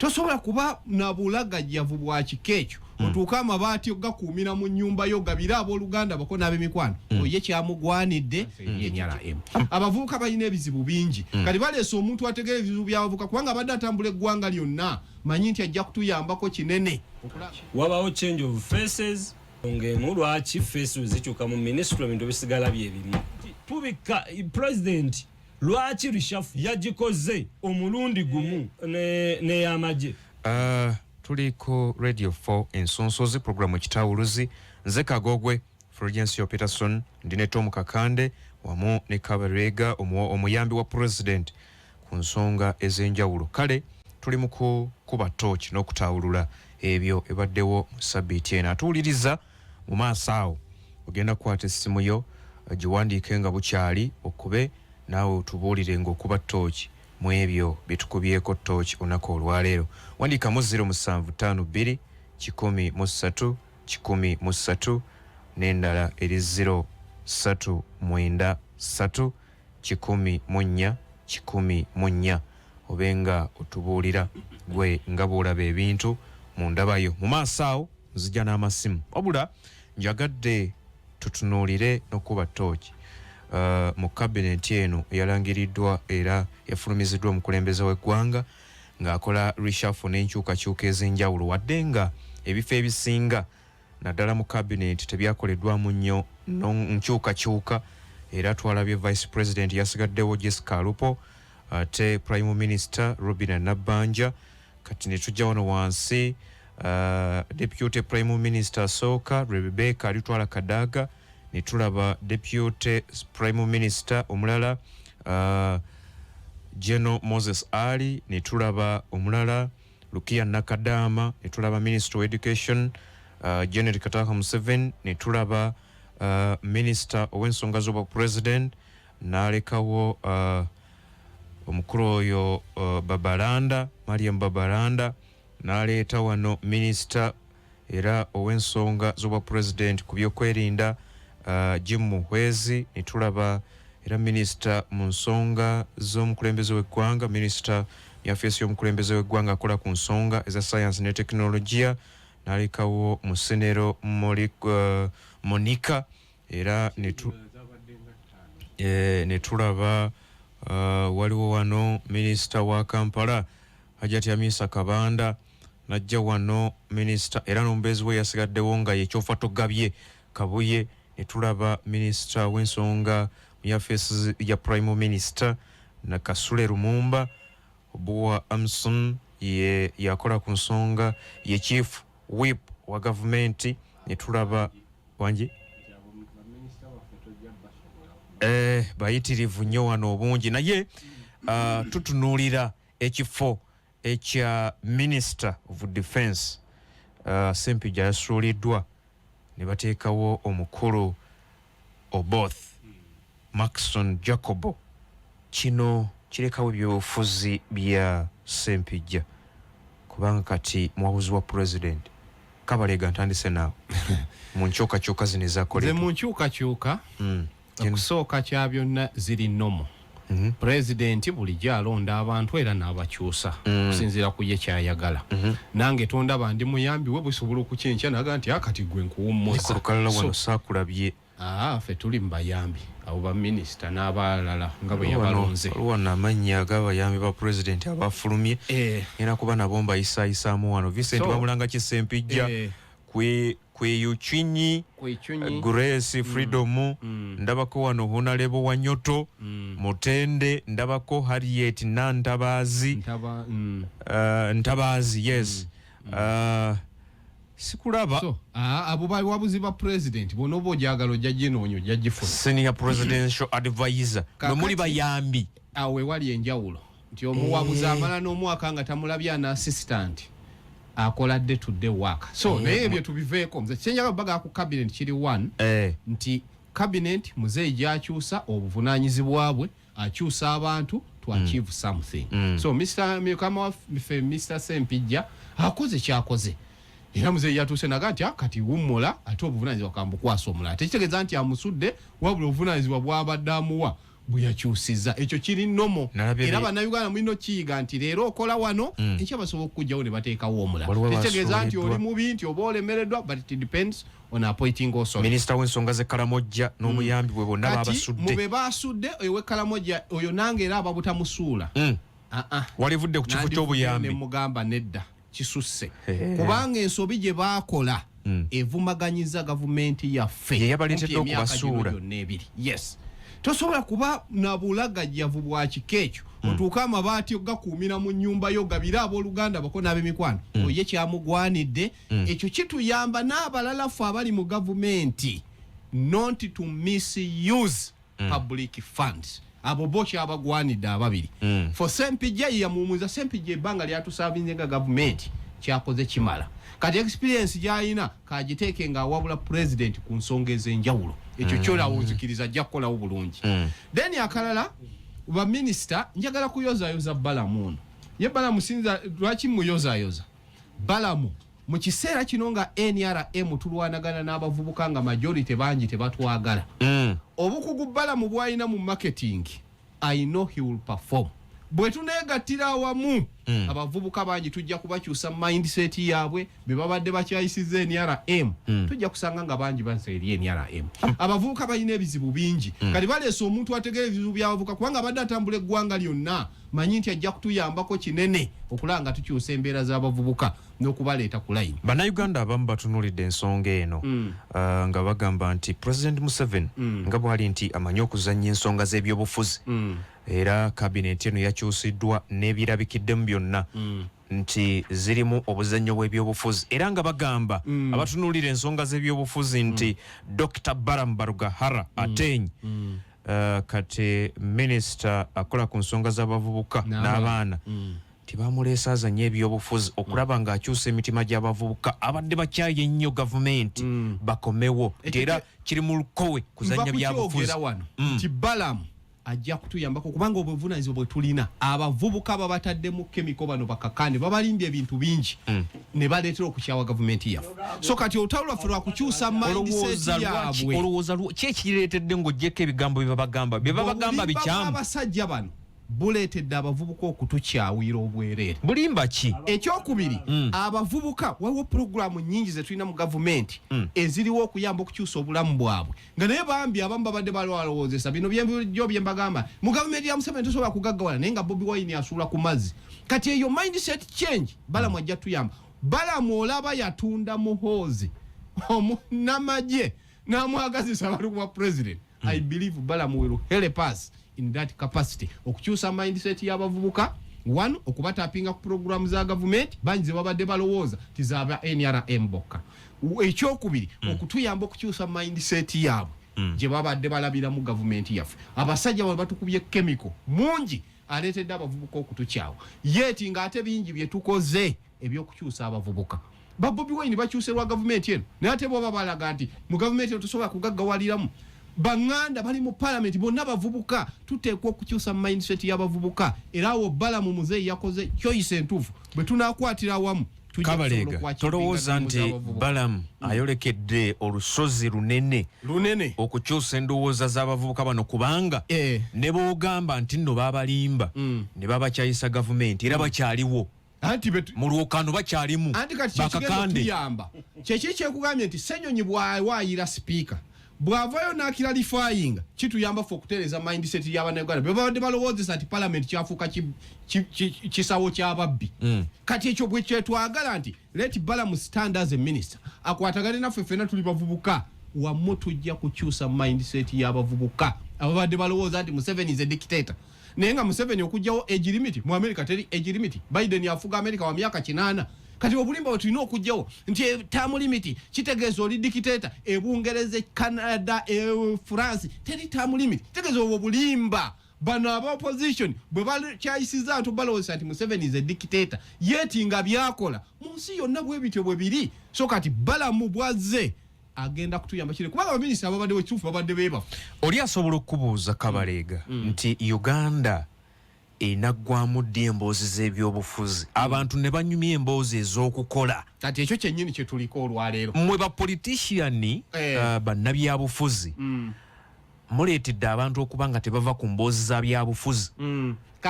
tosobola kuba na bulagajjavu bwa kikeekyo otuuka amabaati gakuumira mu nnyumba yo gabira abooluganda bako n'ab'emikwano oye kyamugwanidde yenyala emu abavubuka balina ebizibu bingi kati baleese omuntu ategeera ebizibu by'abavubuka kubanga abadde atambula eggwanga lyonna manyi nti ajja kutuyambako kinene wabawo change of faces ng'emu lwaki faces zikyuka mu ministry ebintu bisigala byebimu tubika president lwaki reshuffle yagikoze omulundi gumu n'ey'amagye tuliko Radio 4 ensonsozi programu kitawuluzi nze Kagogwe Fulgencio Peterson ndine Tom Kakande wamu ne Kabarega omuyambi wa president ku nsonga ez'enjawulo kale tuli mu kuba torch n'okutawulula ebyo ebaddewo mu sabbiiti eno atuwuliriza mu maaso awo ogenda kukwata essimu yo giwandiike nga bukyali okube naawe otubuulire ng'okuba torch mu ebyo byetukubyeko torch olunaku olwaleero wandiika mu 0752 103 103 n'endala eri 0393 104 104 obenga otubuulira gwe nga bw'olaba ebintu mu ndabayo mu maaso awo nzija n'amasimu wabula njagadde tutunuulire n'okuba torch mu cabinet eno eyalangiriddwa era yafulumiziddwa omukulembeze w'eggwanga ng'akola reshuffle n'enkyukakyuka ez'enjawulo wadde nga ebifo ebisinga naddala mu cabinet tebyakoleddwamu nnyo nkyukakyuka era twalabye vice president yasigaddewo Jessica Alupo ate prime minister Robina Nabbanja kati ne tujja wano wansi deputy prime minister Sooka Rebecca alitwala Kadaga ne tulaba deputy prime minister omulala General Moses Ali ne tulaba omulala Lukia Nakadama ne tulaba minister of education Janet Kataka Museveni ne tulaba minister ow'ensonga z'obwa president n'alekawo omukulu oyo Babalanda Mariam Babalanda n'aleeta wano minister era ow'ensonga z'obwa president ku byokwerinda Jim Muhoozi ne tulaba era minister mu nsonga z'omukulembeze w'eggwanga minister yafeesi y'omukulembeze w'eggwanga akola ku nsonga eza science ne teknologiya n'alekawo musenero Monica era ne tulaba waliwo wano minister wa Kampala Hajati Amisa Kabanda najja wano minister era n'omubeezi we yasigaddewo nga yekyofa togabye Kabuye ne tulaba minister w'ensonga mu yafeesi ya prime minister na Kasule Lumumba Obua Amson yakola ku nsonga ye chief whip wa government ne tulaba wangi bayitirivu nnyo wano obungi naye tutunuulira ekifo ekya minister of defense Sempija yasuuliddwa ne bateekawo omukulu Oboth Maxson Jacobo kino kirekawo ebyobufuzi bya Sempija kubanga kati muwabuzi wa president Kabalega ntandise naawe mu nkyukakyuka zino ezakolebwa mu nkyukakyuka okusooka kya byonna ziri nomo president bulijjo alonda abantu era n'abakyusa kusinziira ku ye kyayagala nange tondaba ndi muyambi we busobola okukyenkya naga nti akati gwe nkuwummuza olukalala wano saakulabye ffe tuli mubayambi abo baminisita n'abalala nga bwe yabalonze wano amannya ag'abayambi ba president abafulumye era kuba nabo mbayisayisaamu wano Vincent Bamulanga Kisempijja Kweyuchinyi Grace Freedom ndabako wano Honorable Wanyoto Mutende ndabako Harriet Nantabazi Ntabazi yes sikulaba abo bali wabuzi ba president bono bojagalo jajinonyo jajifuna senior presidential advisor nomuli bayambi awe wali enjawulo nti omuwabuzi amala n'omwaka nga tamulabya na assistant akola day to day work so naye ebyo tubiveeko nze kyenjaga baga ku cabinet kiri one nti cabinet muzeeyi gyakyusa obuvunaanyizibwa bwe akyusa abantu to achieve something so Mr. Sempija akoze kyakoze era muzeeyi yatuuse naga nti kati wummula ate obuvunaanyizibwa kambukwasa omulala tekitegeeza nti amusudde wabula obuvunaanyizibwa bwabadde amuwa bwe yakyusiza ekyo kiri nomo era bannayuganda mulina kiyiga nti leero okola wano ekyo basobola okujjawo ne bateekawo omulala kitegeeza nti oli mubi nti oba olemereddwa but it depends on appointing also minisita w'ensonga z'ekkalamojja n'omuyambi bwe bonna baabasudde mube baasudde oyo w'ekkalamojja oyo nange era ababutamusuula walivudde ku kifo ky'obuyambi ne mugamba nedda kisusse kubanga ensobi gye baakola evumaganyiza gavumenti yaffe yeyabaleetedde okubasuula yes tosobola kuba na bulagajjavu bwa kikeekyo otuuka amabaati gakuumira mu nnyumba yo gabira abooluganda bako n'ab'emikwano oye kyamugwanidde ekyo kituyamba n'abalala ffe abali mu gavumenti not to misuse public funds abo bo kyabagwanidde ababiri for sempijja yamuumuza sempijja ebbanga lyatusavinze nga gavumenti kyakoze kimala kati experience gy'alina kagiteeke nga awabula president ku nsonga ez'enjawulo ekyo kyolawuzikiriza ajja kukolawo bulungi then akalala baminisita njagala kuyozaayoza balamu ono ye balamu sinza lwaki muyozaayoza balamu mu kiseera kino nga NRM tulwanagana n'abavubuka nga majority bangi tebatwagala obukugu balamu bw'alina mu marketing I know he will perform bwe tuneegattira awamu abavubuka bangi tujja kubakyusa mindset yaabwe be babadde bakyayisiza NRM tujja kusanga nga bangi banseeri NRM abavubuka balina ebizibu bingi kati baleese omuntu ategeera ebizibu by'abavubuka kubanga abadde atambula eggwanga lyonna manyi nti ajja kutuyambako kinene okulanga tukyusa embeera z'abavubuka n'okubaleeta ku layini bannayuganda abamu batunuulidde ensonga eno nga bagamba nti President Museveni nga bw'ali nti amanyi okuzannya ensonga z'ebyobufuzi era kabineti eno yakyusiddwa n'ebirabikiddemu byonna nti zirimu obuzannyo bw'ebyobufuzi era nga bagamba abatunuulira ensonga z'ebyobufuzi nti Dr. Balaam Barugahara Atenyi kati minisita akola ku nsonga z'abavubuka n'abaana tibamuleesa azanye ebyobufuzi okulaba ng'akyusa emitima gy'abavubuka abadde bakyaye ennyo gavumenti bakomewo nti era kiri mu lukowe kuzannya byabufuzi nti Balaam ajja kutuyambako kubanga obuvunaanyizibwa bwe tulina abavubuka babataddemu kemiko bano bakakande babalimbye ebintu bingi ne baleetera okukyawa gavumenti yaffe so kati olutalo lwaffe lwakukyusa mindset yaabwe olowooza ki ekireetedde ng'oggyeko ebigambo bye babagamba bikyamu abasajja bano buleetedde abavubuka okutukyawira obwereere bulimba ki ekyokubiri abavubuka waliwo puroguramu nnyingi ze tulina mu gavumenti eziriwo okuyamba okukyusa obulamu bwabwe nga naye bambi abamu babadde balowooza bino byo bye mbagamba mu gavumenti ya Museveni tosobola kugaggawala naye nga Bobi Wine asuula ku mazzi kati eyo mindset change Balamu ajja tuyamba Balamu olaba yatunda Muhoozi omunnamagye n'amwagazisa abali kuba president I believe Balamu will help us in that capacity okukyusa mindset y'abavubuka one okubatapinga ku program za government bangi ze babadde balowooza tizaba NRM bokka ekyokubiri okutuyamba okukyusa mindset yaabwe gye babadde balabira mu government yaffe abasajja bwe batukubye chemical mungi aleetedde abavubuka okutukyawa yeti ng'ate bingi bye tukoze ebyokukyusa abavubuka Bobi Wine bakyuserwa government eno naye ate bo babalaga nti mu government eno tosobola kugaggawaliramu banganda bali mu parliament bonna bavubuka tuteekwa okukyusa mindset y'abavubuka era awo Balamu muzeeyi yakoze choice entuufu bwe tunaakwatira awamu Kabalega tolowooza nti Balamu ayolekedde olusozi lunene okukyusa endowooza z'abavubuka bano kubanga ne boogamba nti nno baabalimba ne babakyayisa gavumenti era bakyaliwo mu lwokano bakyalimu bakakande kyeki kyekugambye nti Ssenyonyi bw'awaayira sipiika bw'avaayo n'akiralifying kituyamba ffe okutereeza mindset y'Abannayuganda be babadde balowoozesa nti parliament kyafuuka kisawo ky'ababbi kati ekyo bwe kyetwagala nti let Balaam stand as a minister akwatagane naffe ffenna tuli bavubuka wamu tujja kukyusa mindset y'abavubuka ababadde balowooza nti Museveni is a dictator naye nga Museveni okugjawo age limit mu America teri age limit Biden yafuga America wa myaka 8 kati obulimba bwe tulina okugjawo nti term limit kitegeeza oli dictator Bungereza Canada France teri term limit kitegeeza obwo bulimba bano aba opposition bwe bakyayisiza nti balowooza nti Museveni is a dictator yeti nga byakola mu nsi yonna bwe bityo bwe biri so kati Balamu bwazze agenda kutuyamba kire kubanga abaminisita babadde wekirufu babadde beebafu oli asobola okubuuza Kabalega nti Uganda enaggwamu ddi emboozi z'ebyobufuzi abantu ne banyumya emboozi ez'okukola kati ekyo kyennyini kye tuliko olwaleero mmwe bapoliticiani bannabyabufuzi muleetedde abantu okuba nga tebava ku mboozi za byabufuzi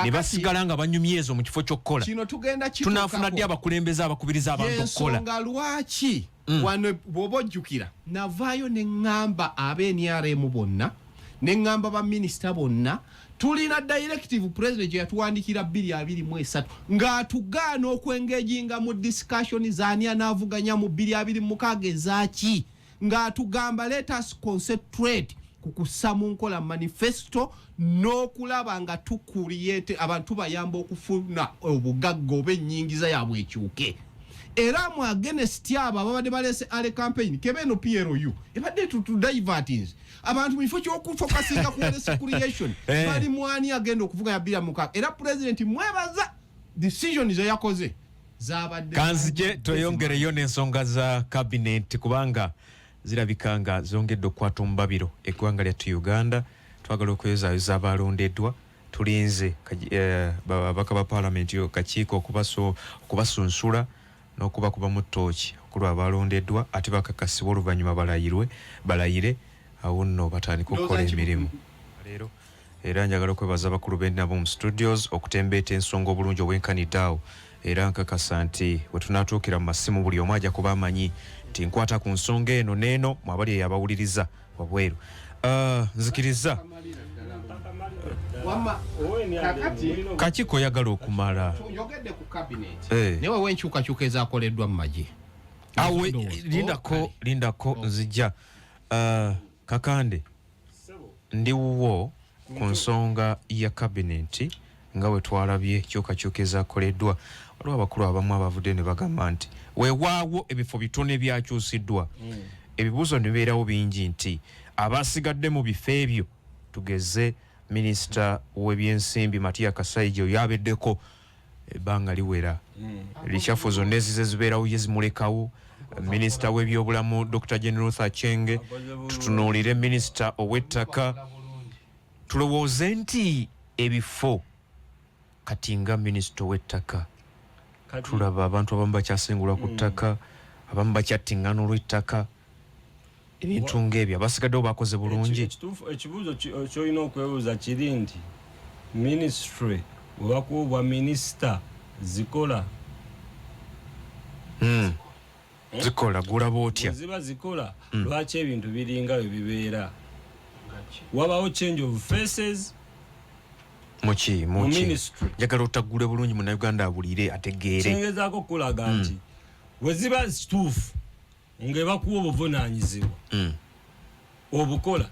ne basigala nga banyumya ezo mu kifo ky'okkola. Tunaafuna ddi abakulembeze abakubiriza abantu okukola? Yensonga lwaki wano bw'oba ojjukira navaayo ne ŋŋamba ab'NRM bonna ne ŋŋamba baminisita bonna tulina directive president gye yatuwandikira 2023 ng'atugaana okwengeginga mu discussion zaani anaavuganya mu 2026 ezaaki ng'atugamba let us concentrate ku kussa mu nkola manifesto n'okulaba nga tukuliyete abantu bayamba okufuna obugagga oba ennyingiza yaabwe ekyuke. Era mu against abo ababadde balese ale campaign kebeno PRU ebadde tudivertings abantu mifo ky'okufokasinga ku wealth creation bali mwani agenda okuvuga ya 2026 era president mwebaza decisions yakoze zabadde kanzije toyongereyo n'ensonga za cabinet kubanga zirabika nga zongedde okukwata omubabiro eggwanga lyattu Uganda. Twagala okweyozayoza abalondeddwa tulinze ababaka ba parliament yo kakiiko okubasunsula n'okubakuba mu ttooki okulwa abalondeddwa ate bakakasibwa oluvannyuma balayire awo nno batandika okukola emirimu leero. Era njagala okwebaza abakulu b'ennabo mu studios okutembeeta ensonga obulungi obwenkanidde awo era nkakasa nti bwe tunaatuukira mu masimu buli omu ajja kuba amanyi nti nkwata ku nsonga eno n'eno mwabali eyabawuliriza wabweru. Nzikiriza kakiiko oyagala okumala yogedde ku cabinet newe wenkyukakyuka ezaakoleddwa mu magye awe lindako nzijja kakande ndiwuwo ku nsonga ya cabinet nga bwe twalabye kyukakyuka ezaakoleddwa. Waliwo abakulu abamu abavudde ne bagamba nti weewaawo ebifo bitone byakyusiddwa ebibuuzo ne bibeerawo bingi nti abasigadde mu bifo ebyo tugeze minisita w'ebyensimbi Matia Kasaija oyo abeddeko ebbanga liwera likyafu zonna ezize zibeerawo ye zimulekawo. Minisita w'ebyobulamu Dr. General Thachenge tutunuulire minisita ow'ettaka tulowooze nti ebifo kati nga minisita ow'ettaka tulaba abantu abamu bakyasengulwa ku ttaka abamu bakyattingana olw'ettaka ebintu ng'ebyo abasigaddewo bakoze bulungi. Ekibuuzo ky'olina okwebuuza kiri nti ministry bwe bakuubwa minisita zikola zikola gulaba otya ziba zikola lwaki ebintu biringa bwe bibeera wabawo change of faces muki njagala otagule bulungi munnayuganda abulire ategeere kingezaako okulaga nti bwe ziba kituufu ng'ebakuwa obuvunaanyizibwa obukola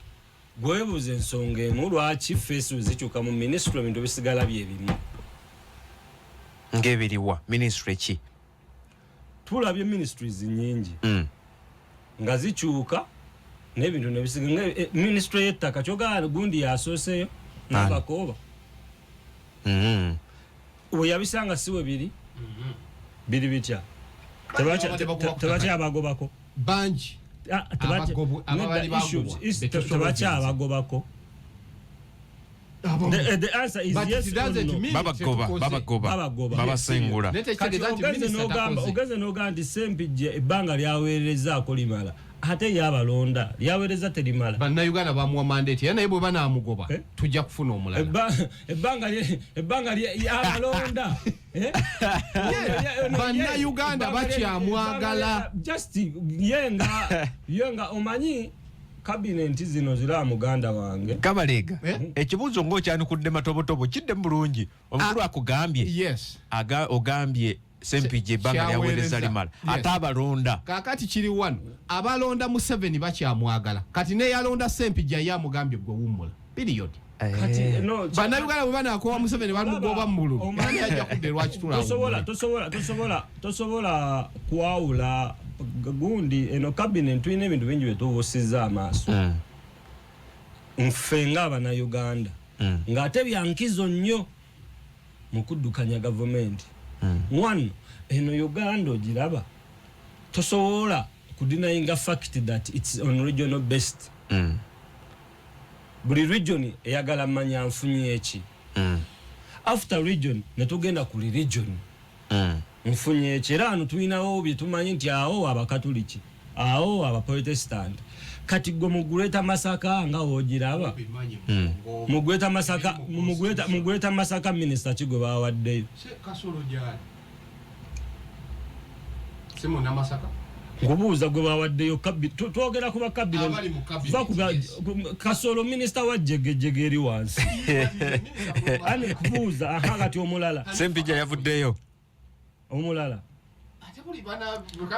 gwebuuza ensonga emu lwaki faces zikyuka mu ministry ebintu bisigala byebimu ng'ebiriwa ministry ki tulabye ministries nyingi nga zikyuka n'ebintu nebisiga ministry y'ettaka kyogaana gundi yasooseyo n'abakooba we yabisanga si we biri bitya tebakyabagobako bangi tebakyabagobako. The answer is yes or no. babasengula ogeze n'ogamba nti Sempijja ebbanga lyaweerezaako limala ate yabalonda lyaweereza terimala. Bannayuganda bamuwa mandate era naye bwe banaamugoba tujja kufuna omulala. Ebbanga yabalonda bannayuganda bakyamwagala just yenga omanyi cabinet zino zira muganda wange Kabalega ekibuuzo ng'okyanikudde matobotobo kidde bulungi omukulu akugambye ogambye Sempijja ebbanga lyaweereza limala ate abalonda kaakati kiri wano abalonda Museveni bakyamwagala kati neyalonda Sempijja yamugambye gwe wummula period. Bannayuganda bwe banaakowa Museveni bamugoba mu bululu ajja kudde lwaki tosobola kwawula gundi eno cabinet tulina ebintu bingi byetubuusizza amaaso nfe ng'Abannayuganda ng'ate byankizo nnyo mu kuddukanya gavumenti. One, eno Uganda ogiraba tosobola kudinayinga fact that it's on regional based. Buli region eyagala manya nfunye eki after region netugenda ku region nfunye eki era ano tulinawo bye tumanyi nti awo abakatoliki awo abaprotestant kati gwe muguleta Masaka nga wogiraba muguleta Masaka minister kigwe bawaddeyo kasolo jali simo na Masaka ngubuuza gwe bawaddeyo twogera kuba kabine kasolo minister wa jegejege eri wansi ani kubuuza akagati omulala Sempija yavuddeyo omulala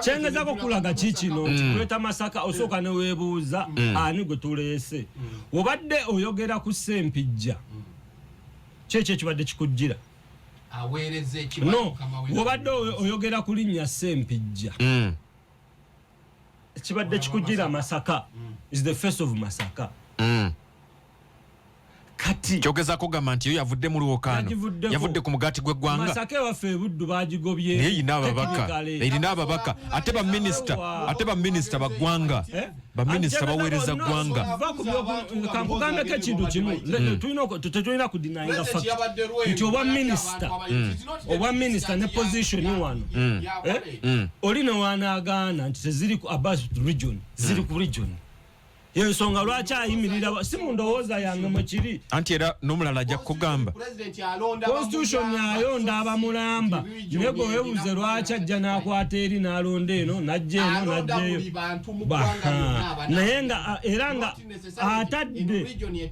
kyengezako kulaga kikino kuleta Masaka osooka ne weebuuza ani gwe tuleese obadde oyogera ku Sempija kyekyo ekibadde kikujjira aweereza ekibadde no obadde oyogera ku linnya Sempija ekibadde kikujjira Masaka is the face of Masaka kati kyogezako gamba nti yo yavudde mu Lwokaano yavudde ku mugaati gw'eggwanga Masaka ewaffe ebuddu baagigobye naye erina ababaka ate baminisita baggwanga baminisita baweereza ggwanga kankugambeko ekintu kimu tetulina kudinayinga fact nti obwa minisita ne position wano oli newaanaagaana nti teziri ku Abas region ziri ku region yensonga lwaki ayimirira si mu ndowooza yange mwekiri anti era n'omulala ajja kugamba constitution yayonda abamulamba naye gwe weebuuze lwaki ajja n'akwata eri n'alonda eno najja eno najjaeyo naye nga era nga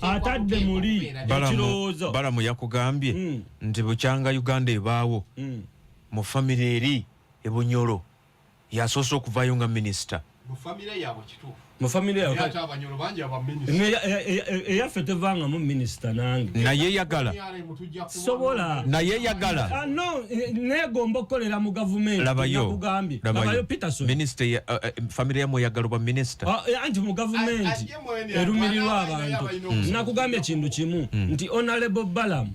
atadde muli ekirowoozo Balamu yakugambye nti bukyanga Uganda ebaawo mu famire eri ebunyolo yasoose okuvaayo nga minisita mu famire yaabwe kituufu mu family yawe abanyolo bangi aba minister eyaffe tevanga mu minister nange naye yagala sobola naye yagala no negomba okukolera mu government labayo Peterson minister family yamwe yagala ba minister anti mu government erumirirwa abantu nakugambye ekintu kimu nti honorable BALAAM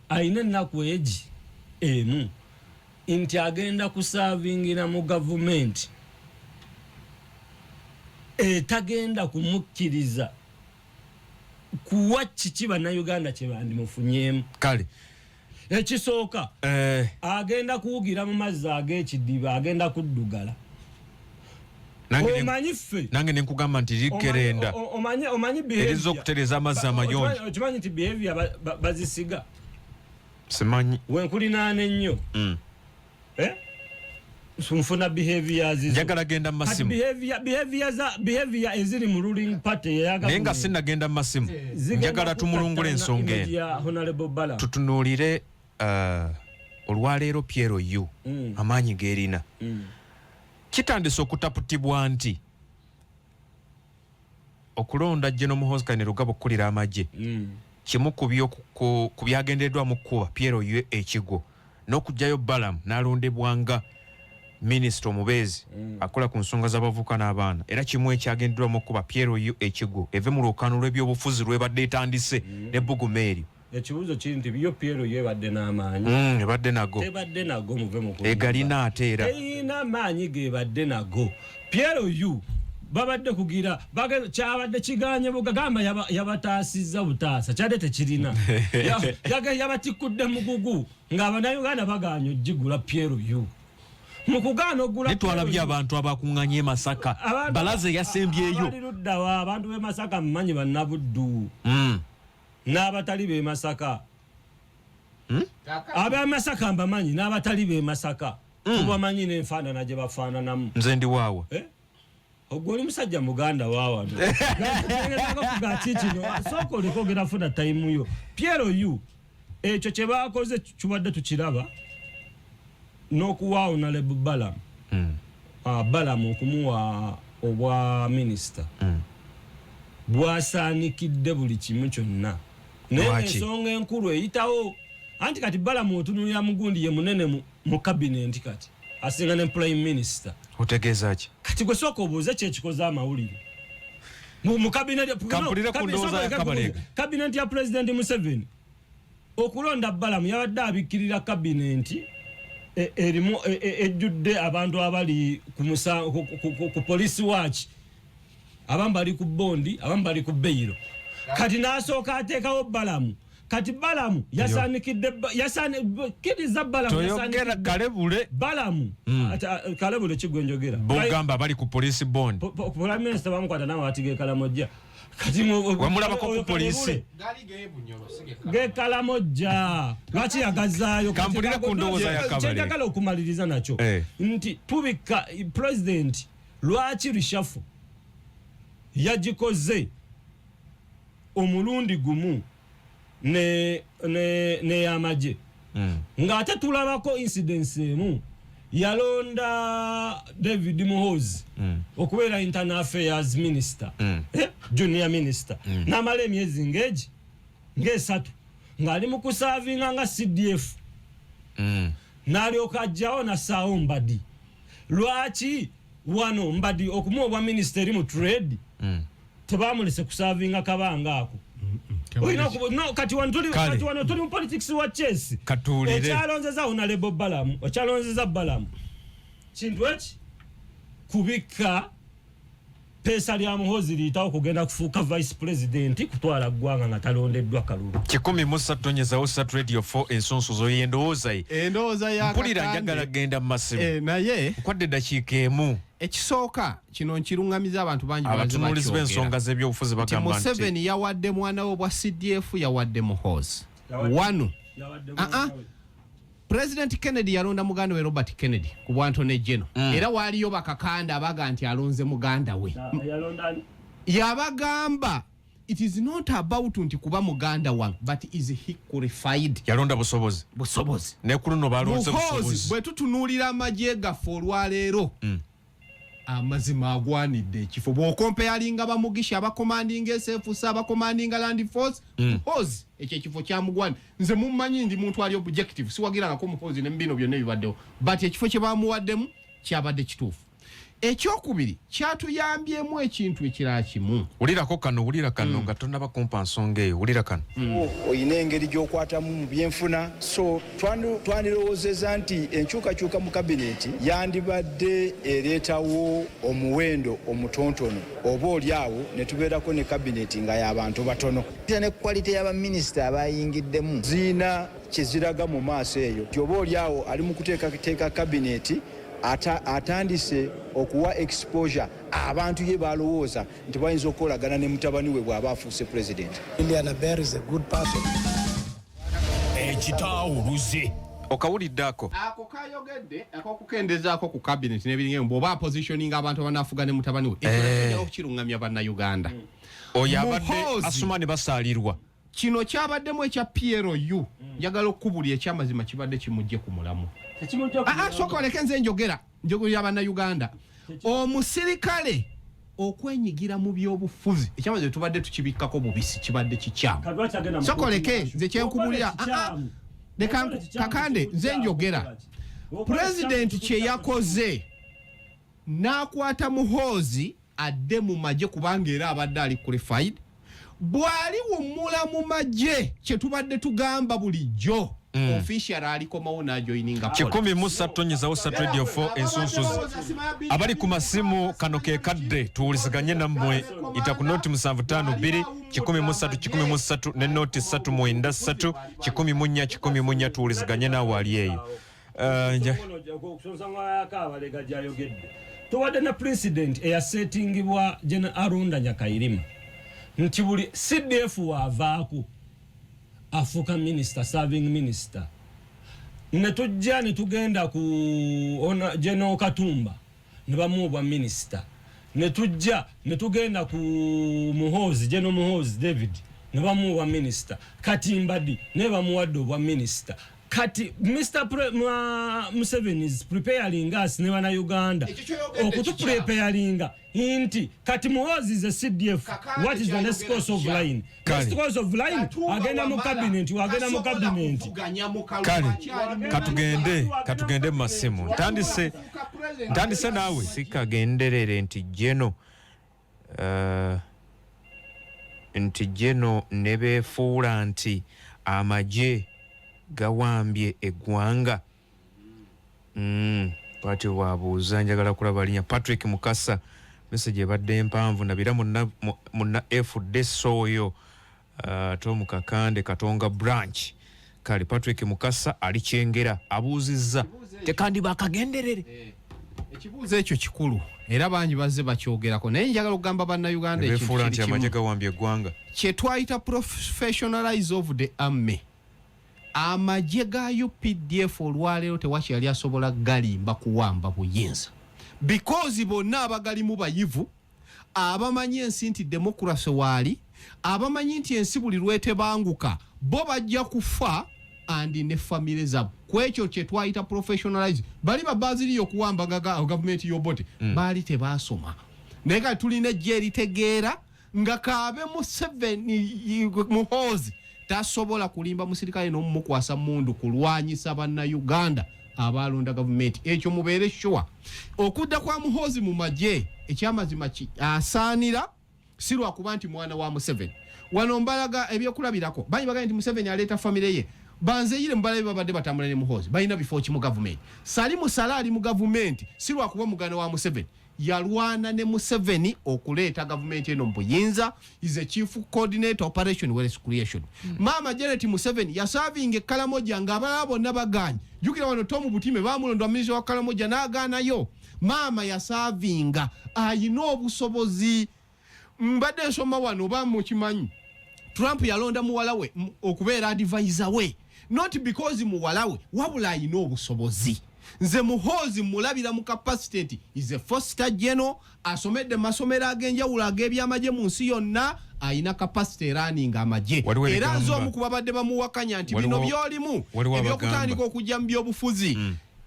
ayina ennaku egi emu nti agenda kusavingira mu government tagenda kumukkiriza kuwa kiki bannayuganda kye bandimufunyemu kale ekisooka agenda kuwugira mu mazzi ag'ekidiba agenda kuddugala omanyi ffe nange nenkugamba nti likerenda omanyi eriza okutereza amazzi amayonjo okimanyi nti behavior bazisiga simanyi wenkulinaana ennyo sunfuna behaviors njagala genda mu masimu behavior eziri mu ruling party naye nga sinnagenda mu masimu njagala tumulungula ensonga eno tutunuulire olwaleero Piero yu amaanyi geerina kitandise okutaputibwa nti okulonda General Muhoozi ne Lugaba okukulira amagye kimu ku byagendereddwamu kuba Piero yu ekigo n'okugjayo BALAAM n'alondebwanga minisita omubeezi akola ku nsonga z'abavubuka n'abaana era kimu ekyagenderwamu okuba Piero yu ekigo eve mu lwokaano lw'ebyobufuzi lwebadde etandise n'ebbugumu eryo ekibuuzo kiri nti byo Piero yu ebadde n'amaanyi tebadde nago muve mu egalina ate era eyina amaanyi gebadde nago Piero yu babadde kugira kyabadde kiganye bugagamba yabataasizza butaasa kyadde tekirina yabatikudde mugugu ng'abannayuganda baganya ogigula Piero yu mukugana ogula netwalabye abantu abakuŋŋanye Masaka balaze yasembyeyo luddawa abantu b'e Masaka mmanyi bannabuddu n'abatali b'e Masaka ab'e Masaka mbamanyi n'abatali b'e Masaka tubamanyi n'enfaanana gye bafaananamu nze ndi waawa ogwo oli musajja muganda waawano tegezako kugaki kino sooka oliko ogera funa tayimu yo Piero yu ekyo kye baakoze kibadde tukiraba n'okuwa honorable BALAAM BALAAM okumuwa obwa minisita bwasaanikidde buli kimu kyonna naye ensonga enkulu eyitawo anti kati BALAAM otunulira mugundi ye munene mu kabinenti kati asinga ne prime minister otegeeza ki kati gwe sooka obuuze kyekikoze amawulire mu kabinenti ya president Museveni okulonda BALAAM yabadde abikkirira kabinenti erimu ejjudde abantu abali ku police watch abamu bali ku bondi abamu bali ku beyiro kati n'asooka ateekawo BALAAM kati BALAAM yasanikidde kiriza BALAAM toyogera kalebule BALAAM kalebule kigwenjogera bogamba bali ku police bond prime minister bamukwata nawe atige kalamojja kati wamulabako ku polisi ge kalamojja lwaki yagazaayo kampulira ku ndowooza ya kabale kyekagala okumaliriza nakyo nti tubika president lwaki reshuffle yagikoze omulundi gumu ne amagye ng'ate tulabako incidence emu yalonda David Muhoozi okubeera internal affairs minister junior minister n'amala emyezi ng'esatu ng'ali mu kusaavinga nga CDF n'alyoka ajjawo nassaawo Mbadi lwaki wano Mbadi okumuwa obwa minister eri mu trade tebamulese kusaavinga kabanga ako kati wano tuli mu politics wa chess okyalonzeza honorable BALAAM okyalonzeza BALAAM kintu eki kubika pesa lya Muhoozi liyitawo kugenda kufuuka vice president kutwala ggwanga nga talondeddwa kalulu 103 radio 4 ensonsozo y'endowooza ye endowooza ya mpulira njagala genda mu masimu naye nkwadde eddakiika emu ekisooka kino nkirungamiza abantu bangi abatunuulizi b'ensonga z'ebyobufuzi bagamba nti Museveni yawadde mwana we bwa CDF yawadde Muhoozi wano President Kennedy yalonda muganda we Robert Kennedy ku bwantone General era waliyo bakakanda abaga nti alonze muganda we yabagamba it is not about nti kuba muganda wange but is he qualified yalonda busobozi nekuluno balonze busobozi bwe tutunuulira amagye gaffe olwaleero amazima agwanidde ekifo bw'okompeyalinga bamugisha abakomandinga SFC abakomandinga Land Force Muhoozi ekyo ekifo kyamugwanira nze mummanyi ndi muntu ali objective siwagirangako Muhoozi ne mbino byonna ebibaddewo but ekifo kye bamuwaddemu kyabadde kituufu ekyokubiri kyatuyambyemu ekintu ekirala kimu wulira kano nga tonnaba kumpa nsonga eyo wulira kano oyina engeri gy'okwatamu mu byenfuna so twandirowoozeza nti enkyukakyuka mu kabineti yandibadde ereetawo omuwendo omutontono oba oliawo ne tubeerako ne kabineti nga y'abantu batono ne kwalite y'abaminisita abayingiddemu ziina kyeziraga mu maaso eyo gyoba oliawo ali mu kuteekateeka kabineti atandise okuwa exposure abantu ye balowooza nti bayinza okukolagana ne mutabani we bw'aba afuuse president. Ekitawuluze okawulidde ako kayogedde ak'okukendezaako ku cabinet n'ebirimu bw'oba positioning abantu abanaafuga ne mutabani we ekyo okukirungamya bannayuganda oyo abadde asoma ne basaalirwa kino kyabaddemu ekya PLU njagala okukubulya ekyamazima kibadde kimujje ku mulamu soka oleke nze njogera bannayuganda omusirikale okwenyigira mu byobufuzi ekyamazima tubadde tukibikkako bubisi kibadde kikyamu soka oleke nze kyenkubulira kakande nze njogera pulezidenti kye yakoze n'akwata Muhoozi adde mu magye kubanga era abadde ali qualified bwali wumula mu magye kye tubadde tugamba bulijjo official alikomawo n'ajoininga 103 radio 4 ensonsozi abali ku masimu kano ke kadde tuwuliziganye nammwe ita ku noti 752 103 ne noti 393 104 tuwuliziganye naawe ali eyo tuwadde na president eyasetingibwa General Arunda Nyakairima nti buli CDF waavaako afuuka minister serving minister ne tujja ne tugenda ku General Katumba ne bamuwa minister ne tujja ne tugenda ku Muhoozi General Muhoozi David ne bamuwa minister kati Mbadi ne bamuwadde obwa minister kati Mr. MUSEVENI'S preparing us ne bana Uganda okutupreparinga inti kati Muhoozi is a CDF what is the next course of line next course of line agenda mu cabinet katugende mu masimu ntandise naawe sikagenderere nti jeno ne beefuula nti amagye gawambye eggwanga pati wabuuza njagala kulaba linya Patrick Mukasa message ebadde empanvu nabira munna FDS oyo Tom Kakande Katonga branch kali Patrick Mukasa ali Kyengera abuuzizza tekandi bakagenderere ekibuuzo ekyo kikulu era bangi bazze bakyogerako naye njagala okugamba bannayuganda ekintu nti amagye gawambye eggwanga kye twayita professionalize of the army. Amagye ga UPDF olwaleero tewakyali asobola galimba kuwamba buyinza because bonna abagalimu bayivu abamanyi ensi nti demokrasi waali abamanyi nti ensi buli lwetebanguka bo bajja kufa andi ne family zabo kwekyo kye twayita professionalize bali babaziri okuwamba government yobote bali tebasoma naye kati tulina ejje eritegeera nga Kaabe Muhoozi tasobola kulimba musirikale n'omukwasa mundu kulwanyisa bannayuganda abalonda government ekyo mubeere sure okudda kwa Muhoozi mu magye ekyamazima asaanira si lwakuba nti mwana wa Museveni wano mbalaga ebyokulabirako banyi bagamba nti Museveni aleeta family ye banzeyire mbalabe babadde batambula ne Muhoozi balina bifo ki mu government sali musala ali mu government si lwakuba mugana wa Museveni yalwana ne Museveni okuleeta government eno mbuyinza is a chief coordinator operation wealth creation Mama Janet Museveni yasavinge Kalamoja ng'abalala bonna baganye jukira wano Tom Butime bamulondwa minister wa Kalamoja n'agaanayo Mama yasavinga ayina obusobozi mbadde nsoma wano bamukimanyi Trump yalonda muwala we okubeera advisor we not because muwala we wabula ayina obusobozi nze Muhoozi mulabira mu capacity is a foster general asomedde masomero ag'enjawulo ag'ebyamagye mu nsi yonna ayina capacity running amagye era nze omu ku babadde bamuwakanya nti bino byolimu ebyokutandika okujja mu byobufuzi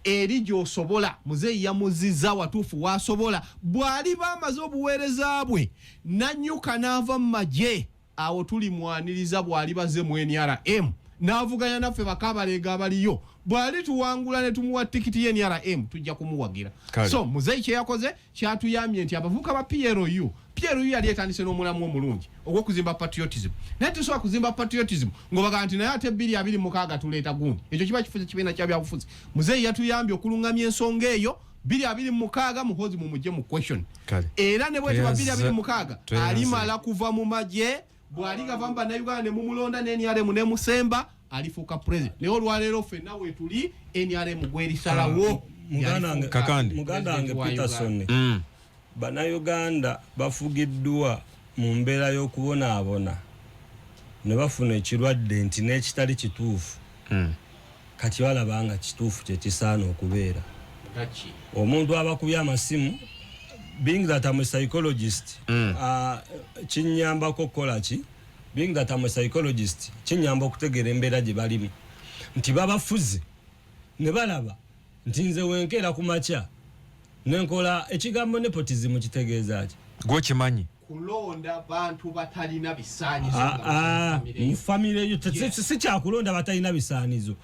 eri gy'osobola muzeeyi yamuzizza watuufu wasobola bw'ali bamaze obuweereza bwe nanyuka n'ava mu magye awo tuli mwaniriza bw'ali baze mu NRM n'avuganya naffe bakabalega abaliyo bw'ali tuwangula ne tumuwa tikiti ye NRM tujja kumuwagira so muzeeyi kye yakoze kyatuyamye nti abavuka ba PRU yali etandise n'omulamu omulungi ogw'okuzimba patriotism naye tusobola kuzimba patriotism ng'obaga nti naye ate 2026 tuleeta gundi ekyo kiba kifuze kibiina kya byabufuzi muzeeyi yatuyambye okulungamya ensonga eyo 2026 Muhoozi mumugye mu question era ne bwe tuba 2026 alimala kuva mu magye bw'ali gavamba na Uganda ne mumulonda ne NRM ne musemba alifuuka president naye olwaleero ffenna we tuli NRM gwerisalawo muganda wange Peterson Bannayuganda bafugiddwa mu mbeera y'okubonaabona ne bafuna ekirwadde nti n'ekitali kituufu kati balaba nga kituufu kye kisaana okubeera omuntu abakubye amasimu being that I'm a psychologist kinyambako kukola ki being that I'm a psychologist kinyamba okutegeera embeera gye balimu nti babafuzi ne balaba nti nze wenkeera ku makya nenkola ekigambo nepotism kitegeeza ki gwe kimanyi kulonda bantu batalina bisaanizo mu family yo si kyakulonda batalina bisaanizo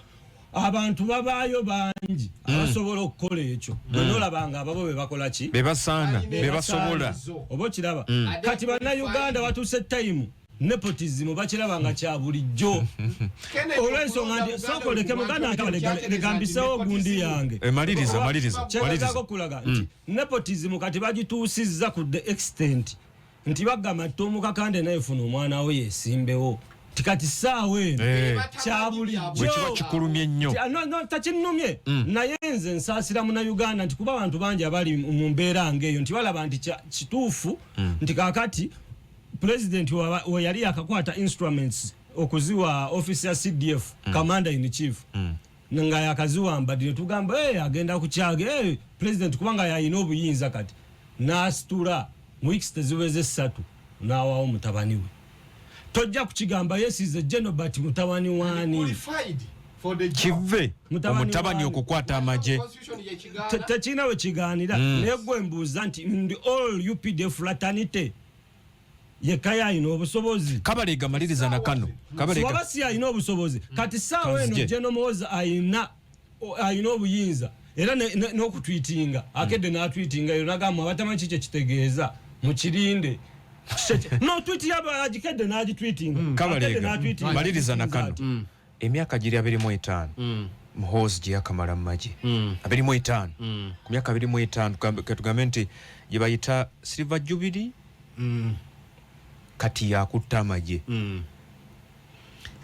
abantu babaayo bangi abasobola okukola ekyo nolabanga ababo be bakola ki bebasaana bebasobola oba kiraba kati bannayuganda watuuse time nepotism bakirabanga kya bulijjo olw'ensonga nti sokoleke muganda legambisewo gundi yange maliriza kulaga nti nepotism kati bagituusizza ku the extent nti bagamba Tom Kakande naye funa omwana we yesimbewo tikati saawe kya bulijjo kiba kikulumye ennyo takinnumye naye nze nsaasira mu Uganda nti kuba abantu bangi abali mu mbeera ng'eyo nti balaba nti kituufu nti kakati president we yali akakwata instruments okuziwa office ya CDF commander in chief nga yakaziwamba dine tugamba agenda kukyage president kubanga yayina obuyinza kati n'asitula mu weeks teziweze 3 n'awawo mutabani we tojja kukigamba yes is a general but mutabani wani kive omutabani okukwata amagye tekina we kiganira naye gwe mbuuza nti all UPDF fraternity yekaya ino obusobozi kabalega maliriza na kano kabalega wabasi ayina obusobozi kati sawa eno General Muhoozi ayina obuyinza era n'okutweetinga akedde n'atweetinga yo nagamba abatamanyi kiki kitegeeza mukirinde no tweet yaba ajikedde n'agitweetinga kabalega maliriza na kano emyaka giri 25 Muhoozi gye yakamala mu magye 25 ku myaka 25 katugambe nti gye bayita Silver Jubilee kati yakutta amagye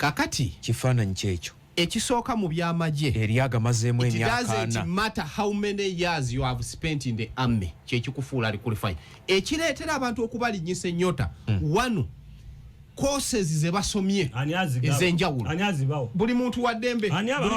kakati kifaananyi kyekyo ekisooka mu by'amagye eri agamazeemu emyaka it doesn't 4 matter how many years you have spent in the army kyekikufuula ali qualified ekireetera abantu okubalinyisa ennyota wanu courses ze basomye ez'enjawulo buli muntu wa ddembe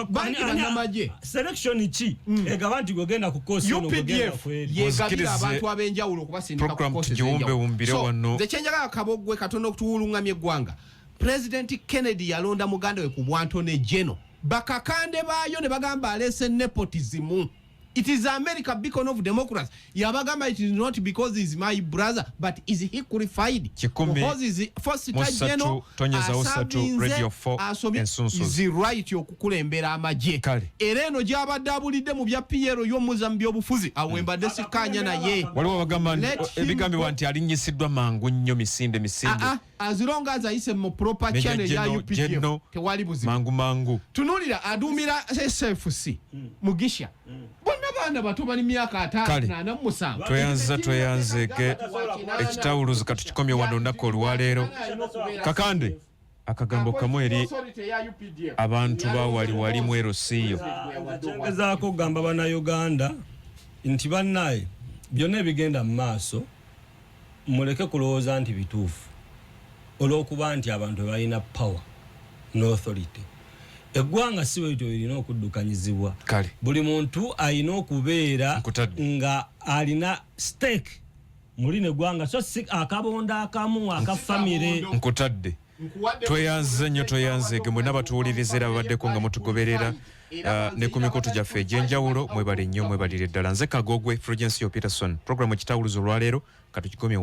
bangi bannamagye selection ki egaba nti gogenda ku course ono gogenda kweri yegabira abantu ab'enjawulo okubasindika ku courses z'enjawulo nze kyenjagala kaboggwe katono okutuwulungamya eggwanga President Kennedy yalonda muganda we ku bwantone Geno bakakande baayo ne bagamba alese nepotism. It is America beacon of democracy. Yabagamba it is not because he is my brother but is he qualified because he is first Geno Radio 4 is the right yokukulembera amagye era eno gyabadde abulidde mu bya Piero y'omuzamu by'obufuzi awembadde sikanya naye waliwo bagamba ebigambibwa nti alinyisiddwa mangu nnyo misinde as long as ayise mu proper channel ya UPDF tewali buzibu mangu tunulira adumira SFC Mugisha bonna baana bato bali myaka 5 tweyanzeke ekitawuluzi katukikomye wano olunaku olwaleero kakande akagambo kamu eri abantu bawali mu erosiyo ezaako gamba bana Uganda nti bannaye byonna ebigenda mu maaso muleke kulowooza nti bituufu olw'okuba nti abantu balina power no authority eggwanga si bwe lirina okuddukanyizibwa buli muntu alina okubeera nga alina stake muri ne ggwanga so si akabonda akamu akafamire nkutadde tweyanze nnyo tweyanzege mwe n'abatuwulirizira babaddeko nga mutugoberera ne ku mikutu gyaffe egy'enjawulo mwebale nnyo mwebalire ddala nze Kagogwe Fulgence Peterson programu ekitawuluzo olwaleero katukikomye